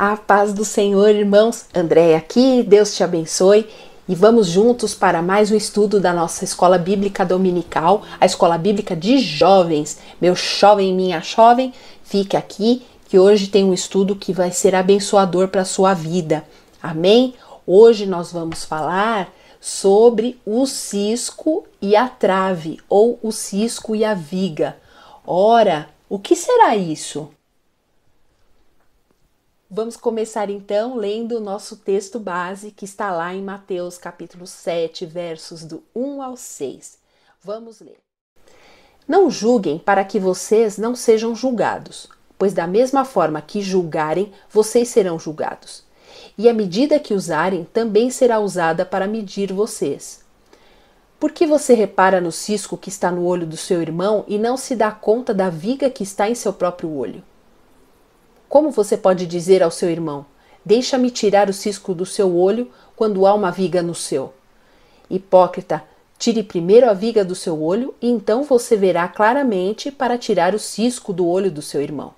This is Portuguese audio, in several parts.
A paz do Senhor, irmãos. Andréia aqui, Deus te abençoe. E vamos juntos para mais um estudo da nossa Escola Bíblica Dominical, a Escola Bíblica de Jovens. Meu jovem, minha jovem, fique aqui que hoje tem um estudo que vai ser abençoador para a sua vida. Amém? Hoje nós vamos falar sobre o cisco e a trave, ou o cisco e a viga. Ora, o que será isso? Vamos começar então lendo o nosso texto base que está lá em Mateus capítulo 7, versos do 1 ao 6. Vamos ler. Não julguem para que vocês não sejam julgados, pois da mesma forma que julgarem, vocês serão julgados. E a medida que usarem também será usada para medir vocês. Por que você repara no cisco que está no olho do seu irmão e não se dá conta da viga que está em seu próprio olho? Como você pode dizer ao seu irmão, deixa-me tirar o cisco do seu olho quando há uma viga no seu? Hipócrita, tire primeiro a viga do seu olho e então você verá claramente para tirar o cisco do olho do seu irmão.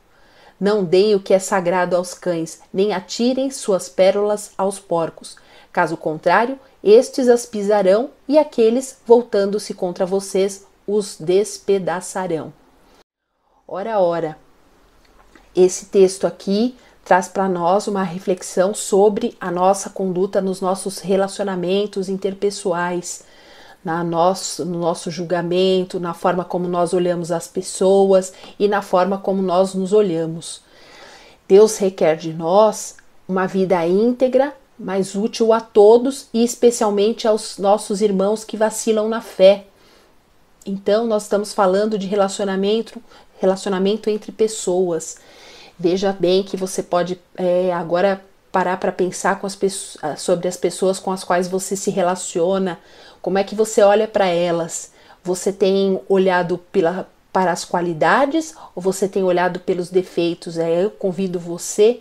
Não deem o que é sagrado aos cães, nem atirem suas pérolas aos porcos. Caso contrário, estes as pisarão e aqueles, voltando-se contra vocês, os despedaçarão. Ora, esse texto aqui traz para nós uma reflexão sobre a nossa conduta nos nossos relacionamentos interpessoais, no nosso julgamento, na forma como nós olhamos as pessoas e na forma como nós nos olhamos. Deus requer de nós uma vida íntegra, mas útil a todos e especialmente aos nossos irmãos que vacilam na fé. Então, nós estamos falando de relacionamento entre pessoas. Veja bem que você pode agora parar para pensar sobre as pessoas com as quais você se relaciona, como é que você olha para elas. Você tem olhado para as qualidades ou você tem olhado pelos defeitos? Eu convido você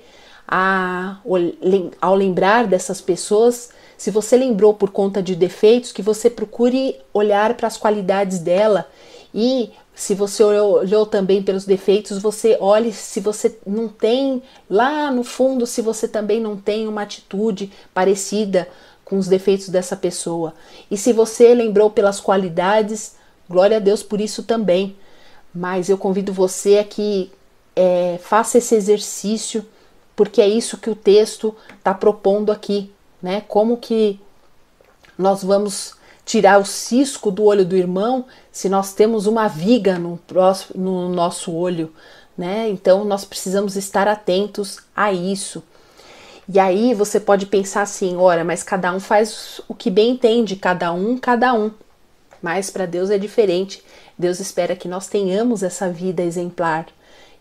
ao lembrar dessas pessoas, se você lembrou por conta de defeitos, que você procure olhar para as qualidades dela. E se você olhou também pelos defeitos, você olhe se você não tem, lá no fundo, se você também não tem uma atitude parecida com os defeitos dessa pessoa. E se você lembrou pelas qualidades, glória a Deus por isso também. Mas eu convido você a que faça esse exercício, porque é isso que o texto está propondo aqui, né? Como que nós vamos tirar o cisco do olho do irmão se nós temos uma viga no nosso olho, né? Então nós precisamos estar atentos a isso. E aí você pode pensar assim, ora, mas cada um faz o que bem entende, cada um. Mas para Deus é diferente. Deus espera que nós tenhamos essa vida exemplar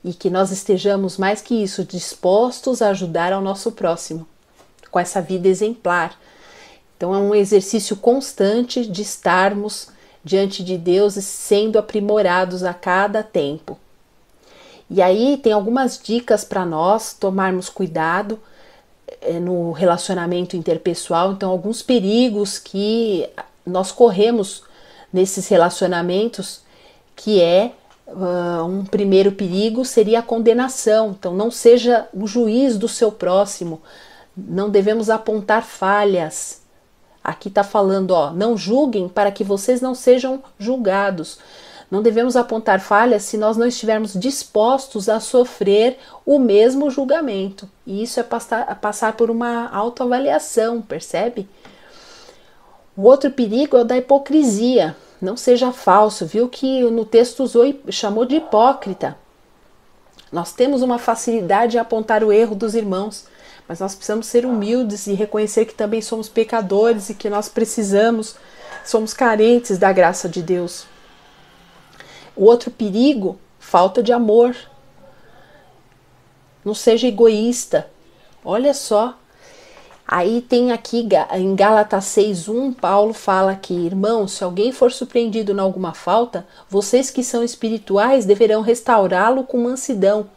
e que nós estejamos mais que isso, dispostos a ajudar ao nosso próximo com essa vida exemplar. Então é um exercício constante de estarmos diante de Deus e sendo aprimorados a cada tempo. E aí tem algumas dicas para nós tomarmos cuidado no relacionamento interpessoal. Então alguns perigos que nós corremos nesses relacionamentos, que um primeiro perigo seria a condenação. Então não seja o juiz do seu próximo, não devemos apontar falhas. Aqui está falando, não julguem para que vocês não sejam julgados. Não devemos apontar falhas se nós não estivermos dispostos a sofrer o mesmo julgamento. E isso é passar por uma autoavaliação, percebe? O outro perigo é o da hipocrisia. Não seja falso, viu que no texto chamou de hipócrita. Nós temos uma facilidade de apontar o erro dos irmãos, mas nós precisamos ser humildes e reconhecer que também somos pecadores e que nós somos carentes da graça de Deus. O outro perigo, falta de amor. Não seja egoísta. Olha só. Aí tem aqui em Gálatas 6:1, Paulo fala que, irmãos, se alguém for surpreendido em alguma falta, vocês que são espirituais deverão restaurá-lo com mansidão.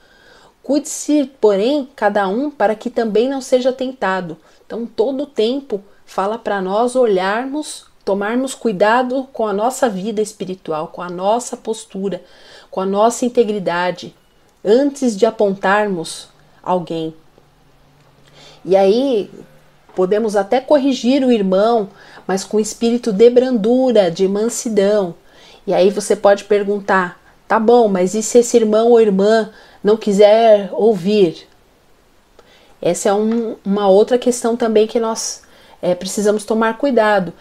Cuide-se, porém, cada um para que também não seja tentado. Então, todo o tempo fala para nós tomarmos cuidado com a nossa vida espiritual, com a nossa postura, com a nossa integridade, antes de apontarmos alguém. E aí podemos até corrigir o irmão, mas com espírito de brandura, de mansidão. E aí você pode perguntar, tá bom, mas e se esse irmão ou irmã não quiser ouvir? Essa é uma outra questão também que nós precisamos tomar cuidado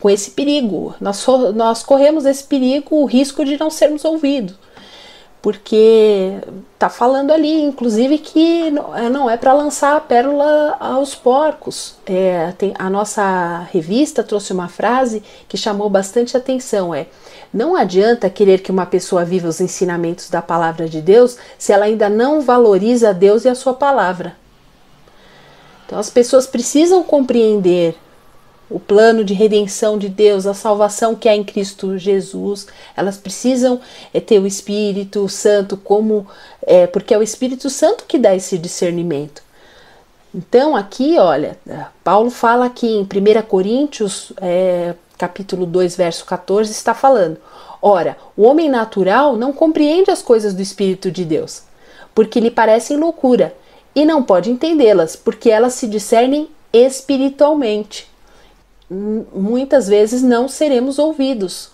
com esse perigo. Nós corremos esse perigo, o risco de não sermos ouvidos. Porque tá falando ali, inclusive, que não é para lançar a pérola aos porcos. A nossa revista trouxe uma frase que chamou bastante atenção, não adianta querer que uma pessoa viva os ensinamentos da palavra de Deus se ela ainda não valoriza a Deus e a sua palavra. Então as pessoas precisam compreender o plano de redenção de Deus, a salvação que há em Cristo Jesus. Elas precisam ter o Espírito Santo porque é o Espírito Santo que dá esse discernimento. Então aqui, olha, Paulo fala aqui em 1 Coríntios, capítulo 2, verso 14, está falando: ora, o homem natural não compreende as coisas do Espírito de Deus, porque lhe parecem loucura, e não pode entendê-las, porque elas se discernem espiritualmente. Muitas vezes não seremos ouvidos,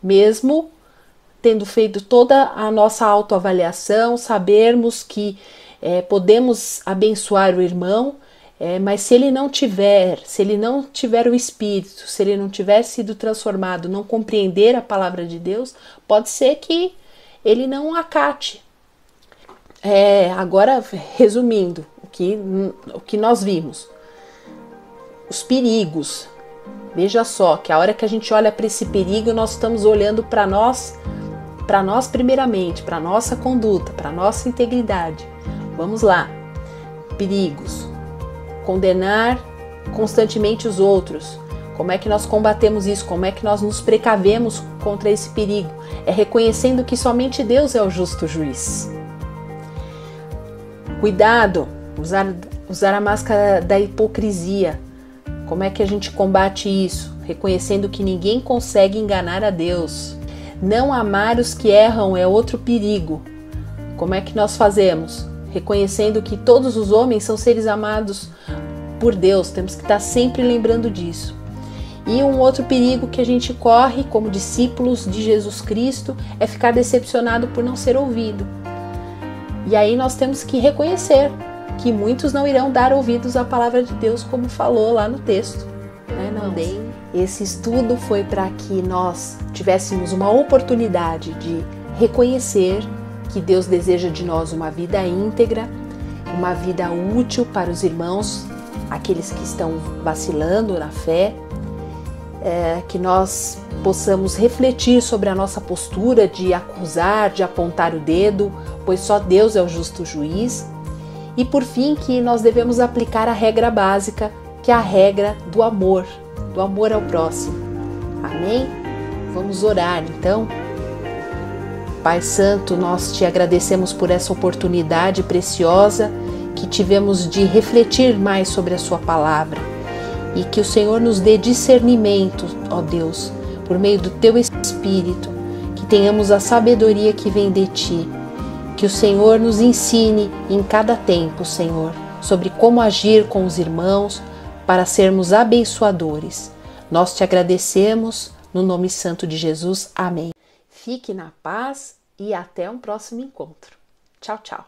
mesmo tendo feito toda a nossa autoavaliação, sabermos que podemos abençoar o irmão, mas se ele não tiver o Espírito, se ele não tiver sido transformado, não compreender a palavra de Deus, pode ser que ele não acate. Agora, resumindo o que nós vimos, os perigos. Veja só que a hora que a gente olha para esse perigo, nós estamos olhando para nós primeiramente, para nossa conduta, para nossa integridade. Vamos lá. Perigos. Condenar constantemente os outros. Como é que nós combatemos isso? Como é que nós nos precavemos contra esse perigo? É reconhecendo que somente Deus é o justo juiz. Cuidado, usar a máscara da hipocrisia. Como é que a gente combate isso? Reconhecendo que ninguém consegue enganar a Deus. Não amar os que erram é outro perigo. Como é que nós fazemos? Reconhecendo que todos os homens são seres amados por Deus. Temos que estar sempre lembrando disso. E um outro perigo que a gente corre como discípulos de Jesus Cristo é ficar decepcionado por não ser ouvido. E aí nós temos que reconhecer que muitos não irão dar ouvidos à palavra de Deus, como falou lá no texto. Também esse estudo foi para que nós tivéssemos uma oportunidade de reconhecer que Deus deseja de nós uma vida íntegra, uma vida útil para os irmãos, aqueles que estão vacilando na fé, que nós possamos refletir sobre a nossa postura de acusar, de apontar o dedo, pois só Deus é o justo juiz. E por fim, que nós devemos aplicar a regra básica, que é a regra do amor ao próximo. Amém? Vamos orar então. Pai Santo, nós te agradecemos por essa oportunidade preciosa que tivemos de refletir mais sobre a sua palavra. E que o Senhor nos dê discernimento, ó Deus, por meio do teu Espírito, que tenhamos a sabedoria que vem de ti. Que o Senhor nos ensine em cada tempo, Senhor, sobre como agir com os irmãos para sermos abençoadores. Nós te agradecemos, no nome santo de Jesus. Amém. Fique na paz e até um próximo encontro. Tchau, tchau.